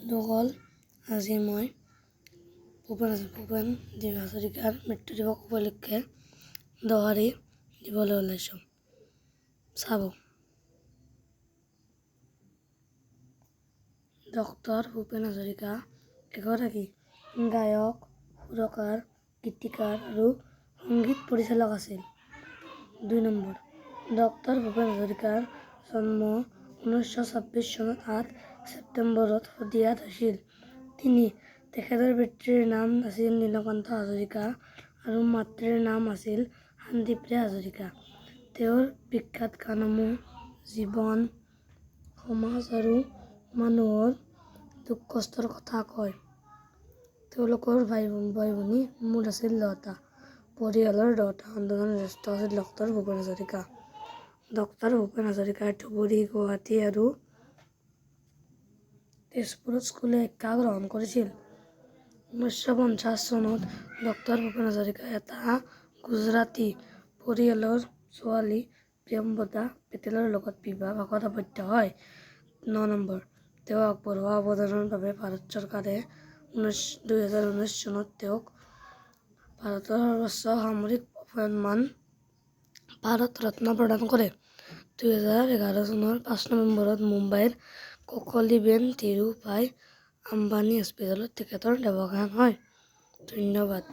বন্ধুসকল, আজি মই ভূপেন হাজৰিকাৰ মৃত্যু দিৱস উপলক্ষে দোহাৰি দিবলৈ ওলাইছোঁ। চাব। ডক্টৰ ভূপেন হাজৰিকা এগৰাকী গায়ক, সুৰকাৰ, গীতিকাৰ আৰু সংগীত পৰিচালক আছিল। ২ নম্বৰ। ডক্টৰ ভূপেন হাজৰিকাৰ জন্ম 1926 চনত 8 ছেপ্টেম্বৰত শদিয়াত হৈছিল। তেখেতৰ পিতৃৰ নাম আছিল নীলকান্ত হাজৰিকা আৰু মাতৃৰ নাম আছিল শান্তিপ্ৰিয়া হাজৰিকা। তেওঁৰ বিখ্যাত গানসমূহ জীৱন, সমাজ আৰু মানুহৰ দুখ-কষ্টৰ কথা কয়। তেওঁলোকৰ ভাই-ভনী মুঠ আছিল 10টা। পৰিয়ালৰ 10টা সন্তানৰ জ্যেষ্ঠ আছিল ডক্টৰ ভূপেন হাজৰিকা। ডক্টৰ ভূপেন হাজৰিকাই ধুবুৰী, গুৱাহাটী আৰু তেজপুৰত স্কুলীয়া শিক্ষা গ্ৰহণ কৰিছিল। 1950 চনত ডক্টৰ ভূপেন হাজৰিকা এটা গুজৰাটী পৰিয়ালৰ ছোৱালী প্ৰিয়ম্বদা পেটেলৰ লগত বিবাহপাশত আবদ্ধ হয়। 9 নম্বৰ। তেওঁ আগবঢ়োৱা অৱদানৰ বাবে ভাৰত চৰকাৰে 2019 চনত তেওঁক ভাৰতৰ সৰ্বোচ্চ সামৰিক সন্মান ভাৰত ৰত্ন প্ৰদান কৰে। 2011 চনৰ 5 নৱেম্বৰত মুম্বাইৰ ককলিবেন ধীৰুভাই আম্বানী হস্পিটেলত তেখেতৰ দেহাৱসান হয়। ধন্যবাদ।